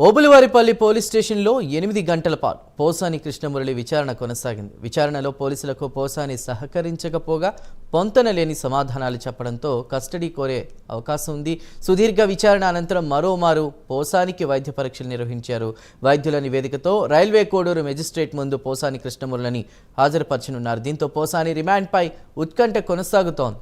Obulavaripalli police స్టేషన్లో 8 గంటల పాటు పోసాని కృష్ణమురళి విచారణ కొనసాగింది. విచారణలో పోలీసులకు పోసాని సహకరించకపోగా పొంతన లేని సమాధానాలు చెప్పడంతో కస్టడీ కోరే అవకాశం ఉంది. సుదీర్ఘ విచారణ అనంతరం మరోమారు పోసానికి వైద్య పరీక్షలు నిర్వహించారు. వైద్యుల నివేదికతో రైల్వే కోడూరు మెజిస్ట్రేట్ ముందు పోసాని కృష్ణమురళిని హాజరుపరచనున్నారు. దీంతో పోసాని రిమాండ్పై ఉత్కంఠ కొనసాగుతోంది.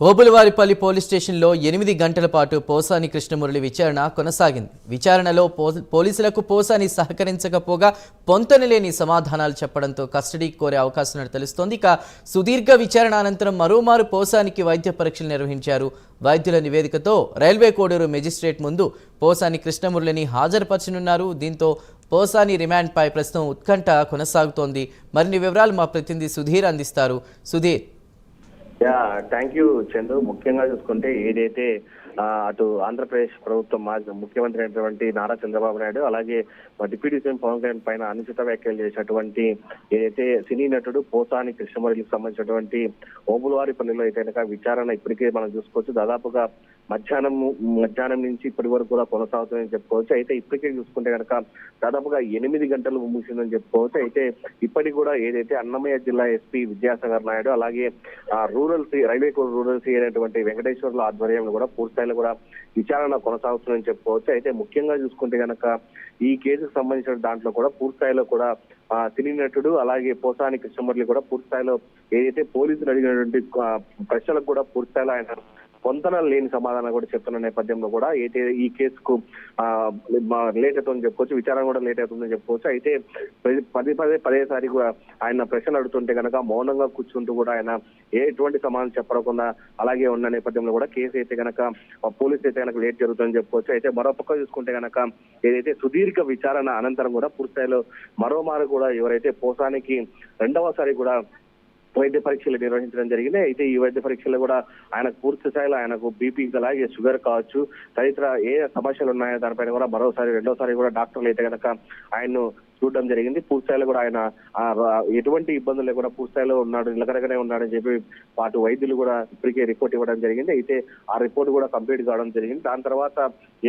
ఓబులవారిపల్లి పోలీస్ స్టేషన్లో 8 గంటల పాటు పోసాని కృష్ణమురళి విచారణ కొనసాగింది. విచారణలో పోలీసులకు పోసాని సహకరించకపోగా పొంతనలేని సమాధానాలు చెప్పడంతో కస్టడీ కోరే అవకాశం ఉన్నట్టు తెలుస్తోంది. ఇక సుదీర్ఘ విచారణ అనంతరం మరోమారు పోసానికి వైద్య పరీక్షలు నిర్వహించారు. వైద్యుల నివేదికతో రైల్వే కోడూరు మెజిస్ట్రేట్ ముందు పోసాని కృష్ణమురళిని హాజరుపరచనున్నారు. దీంతో పోసాని రిమాండ్పై ప్రస్తుతం ఉత్కంఠ కొనసాగుతోంది. మరిన్ని వివరాలు మా ప్రతినిధి సుధీర్ అందిస్తారు. సుధీర్. Thank you Chandu. ముఖ్యంగా చూసుకుంటే ఏదైతే అటు ఆంధ్రప్రదేశ్ ప్రభుత్వం మాజీ ముఖ్యమంత్రి అయినటువంటి నారా చంద్రబాబు నాయుడు అలాగే డిప్యూటీ సీఎం పవన్ కళ్యాణ్ పైన అనుచిత వ్యాఖ్యలు చేసినటువంటి ఏదైతే సినీ నటుడు పోసాని కృష్ణమురళికి సంబంధించినటువంటి ఓబులవారిపల్లిలో అయితే కనుక విచారణ ఇప్పటికే మనం చూసుకోవచ్చు. దాదాపుగా మధ్యాహ్నం నుంచి ఇప్పటి వరకు కూడా కొనసాగుతుందని చెప్పుకోవచ్చు. అయితే ఇప్పటికే చూసుకుంటే కనుక దాదాపుగా 8 గంటలు ముగిసిందని చెప్పుకోవచ్చు. అయితే ఇప్పటికి కూడా ఏదైతే అన్నమయ్య జిల్లా ఎస్పీ విద్యాసాగర్ నాయుడు అలాగే రైల్వే కోడ్ రూరల్ సి అయినటువంటి వెంకటేశ్వర్ల ఆధ్వర్యంలో కూడా పూర్తిస్థాయిలో కూడా విచారణ కొనసాగుతుందని చెప్పుకోవచ్చు. అయితే ముఖ్యంగా చూసుకుంటే కనుక ఈ కేసుకు సంబంధించిన దాంట్లో కూడా పూర్తిస్థాయిలో కూడా సినీ నటుడు అలాగే పోసాని కృష్ణమురళి కూడా పూర్తిస్థాయిలో ఏదైతే పోలీసులు అడిగినటువంటి ప్రశ్నలకు కూడా పూర్తిస్థాయిలో ఆయన పొంతన లేని సమాధానం కూడా చెప్తున్న నేపథ్యంలో కూడా అయితే ఈ కేసుకు లేట్ అవుతుందని చెప్పుకోవచ్చు. విచారణ కూడా లేట్ అవుతుందని చెప్పుకోవచ్చు. అయితే పదేసారి కూడా ఆయన ప్రశ్నలు అడుగుతుంటే కనుక మౌనంగా కూర్చుంటూ కూడా ఆయన ఎటువంటి సమాధానం చెప్పకుండా అలాగే ఉన్న నేపథ్యంలో కూడా కేసు అయితే కనుక పోలీసు అయితే కనుక లేట్ జరుగుతుందని చెప్పుకోవచ్చు. అయితే మరోపక్క చూసుకుంటే కనుక ఏదైతే సుదీర్ఘ విచారణ అనంతరం కూడా పూర్తిస్థాయిలో మరోమారు కూడా ఎవరైతే పోసానికి రెండవసారి కూడా వైద్య పరీక్షలు నిర్వహించడం జరిగింది. అయితే ఈ వైద్య పరీక్షలు కూడా ఆయనకు పూర్తి స్థాయిలో ఆయనకు బీపీ అలాగే షుగర్ కావచ్చు తదితర ఏ సమస్యలు ఉన్నాయో దానిపైన కూడా రెండోసారి కూడా డాక్టర్లు అయితే కనుక ఆయన్ను చూడడం జరిగింది. పూర్తిస్థాయిలో కూడా ఆయన ఎటువంటి ఇబ్బందులు లేకుండా పూర్తిస్థాయిలో ఉన్నాడు, నిలకడగానే ఉన్నాడని చెప్పి అటు వైద్యులు కూడా ఇప్పటికే రిపోర్ట్ ఇవ్వడం జరిగింది. అయితే ఆ రిపోర్ట్ కూడా కంప్లీట్ కావడం జరిగింది. దాని తర్వాత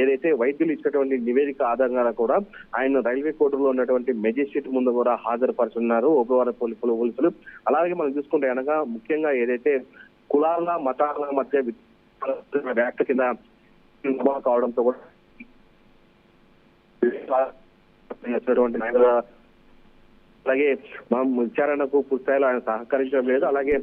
ఏదైతే వైద్యులు ఇచ్చినటువంటి నివేదిక ఆధారంగా కూడా ఆయన రైల్వే కోర్టులో ఉన్నటువంటి మెజిస్ట్రేట్ ముందు కూడా హాజరుపరుచున్నారు ఓబులవారిపల్లి పోలీసులు. అలాగే మనం చూసుకుంటే కనుక ముఖ్యంగా ఏదైతే కులాల మతాల మధ్య వ్యాఖ్య కింద కావడంతో కూడా అలాగే మనం విచారణకు పూర్తిస్థాయిలో ఆయన సహకరించడం లేదు. అలాగే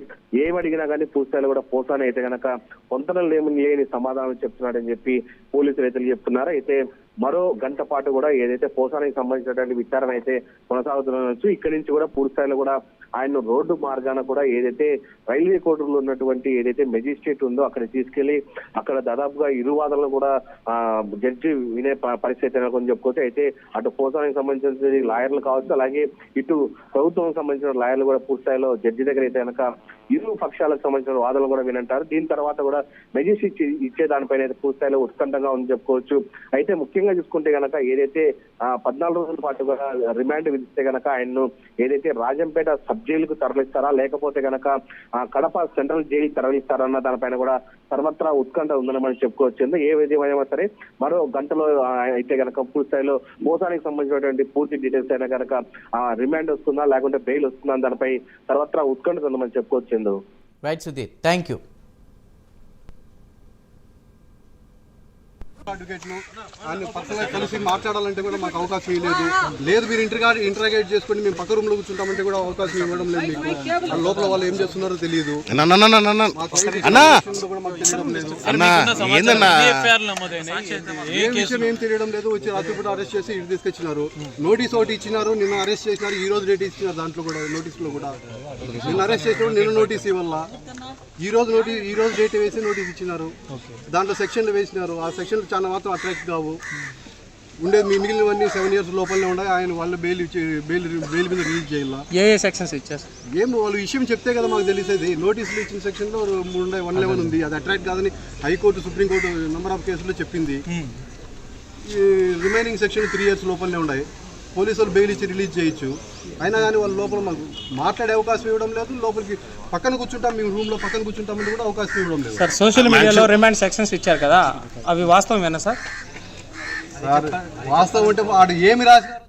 ఏమడిగినా కానీ పూర్తిస్థాయిలో కూడా పోసాని అయితే కనుక పొంతనలు లేని సమాధానం చెప్తున్నాడని చెప్పి పోలీసులు అయితే చెప్తున్నారు. అయితే మరో గంట పాటు కూడా ఏదైతే పోసానికి సంబంధించినటువంటి విచారణ అయితే కొనసాగుతుండొచ్చు. ఇక్కడి నుంచి కూడా పూర్తిస్థాయిలో కూడా ఆయన రోడ్డు మార్గాన కూడా ఏదైతే రైల్వే కోర్టులో ఉన్నటువంటి ఏదైతే మెజిస్ట్రేట్ ఉందో అక్కడ తీసుకెళ్లి అక్కడ దాదాపుగా ఇరు వాదనలు కూడా జడ్జి వినే పరిస్థితి అని చెప్పుకోవచ్చు. అయితే అటు పోసానికి సంబంధించిన లాయర్లు కావచ్చు అలాగే ఇటు ప్రభుత్వం సంబంధించిన లాయర్లు కూడా పూర్తిస్థాయిలో జడ్జి దగ్గర అయితే కనుక ఇరు పక్షాలకు సంబంధించిన వాదనలు కూడా వినంటారు. దీని తర్వాత కూడా మెజిస్ట్రేట్ ఇచ్చే దానిపైన అయితే పూర్తిస్థాయిలో ఉత్కంఠంగా ఉందని చెప్పుకోవచ్చు. అయితే ముఖ్యంగా చూసుకుంటే కనుక ఏదైతే 14 రోజుల పాటు కూడా రిమాండ్ విధిస్తే కనుక ఆయన్ను ఏదైతే రాజంపేట సబ్ జైలుకు తరలిస్తారా లేకపోతే కనుక కడప సెంట్రల్ జైలు తరలిస్తారా అన్న దానిపైన కూడా సర్వత్రా ఉత్కంఠ ఉందని మనం చెప్పుకోవచ్చు. ఏ విధమైనా సరే మరో గంటలో అయితే కనుక పూర్తిస్థాయిలో మోసానికి సంబంధించినటువంటి పూర్తి డీటెయిల్స్ అయినా కనుక రిమాండ్ వస్తుందా లేకుంటే బెయిల్ వస్తుందా దానిపై సర్వత్రా ఉత్కంఠ ఉందని చెప్పుకోవచ్చు. Right Sudhir, thank you. అడ్వకేట్ను ఆయన పర్సనల్గా కలిసి మాట్లాడాలంటే కూడా మాకు అవకాశం ఇవ్వలేదు. లేదు మీరు ఇంటరాగేట్ చేసుకొని మేము పక్క రూమ్లో కూర్చుంటామంటే కూడా అవకాశం ఇవ్వడం లేదు. మీకు లోపల వాళ్ళు ఏం చేస్తున్నారో తెలియదు. ఏ విషయం ఏం తెలియడం లేదు. వచ్చి రాత్రిపూట అరెస్ట్ చేసి ఇటు తీసుకొచ్చినారు. నోటీస్ ఒకటి ఇచ్చినారు, నిన్న అరెస్ట్ చేసినారు. ఈ రోజు డేట్ ఇచ్చినారు. దాంట్లో కూడా నోటీసులో కూడా నిన్న అరెస్ట్ చేసినప్పుడు నిన్న నోటీస్ ఇవ్వాల, ఈ రోజు డేట్ వేసి నోటీస్ ఇచ్చినారు. దాంట్లో సెక్షన్లు వేసినారు. ఆ సెక్షన్లు చాలా మాత్రం అట్రాక్ట్ కావు. ఉండేది మీ మిగిలినవన్నీ 7 years లోపలనే ఉన్నాయి. ఆయన వాళ్ళు బెయిల్ మీద రిలీజ్ చేయాల. ఏ సెక్షన్స్ ఇచ్చారు? ఏం వాళ్ళు విషయం చెప్తే కదా మాకు తెలిసేది. నోటీసులు ఇచ్చిన సెక్షన్లో 111 ఉంది. అది అట్రాక్ట్ కాదని హైకోర్టు, సుప్రీంకోర్టు నెంబర్ ఆఫ్ కేసుల్లో చెప్పింది. ఈ రిమైనింగ్ సెక్షన్ 3 years లోపలనే ఉన్నాయి. పోలీసులు బెయిల్ ఇచ్చి రిలీజ్ చేయొచ్చు. అయినా కానీ వాళ్ళ లోపల మాకు మాట్లాడే అవకాశం ఇవ్వడం లేదు. లోపలికి పక్కన కూర్చుంటాం, మేము రూమ్లో పక్కన కూర్చుంటామని కూడా అవకాశం ఇవ్వడం లేదు. సార్ సోషల్ మీడియాలో రిమాండ్ సెక్షన్స్ ఇచ్చారు కదా, అవి వాస్తవమేనా సార్? వాస్తవం అంటే వాడు ఏమి రాశారు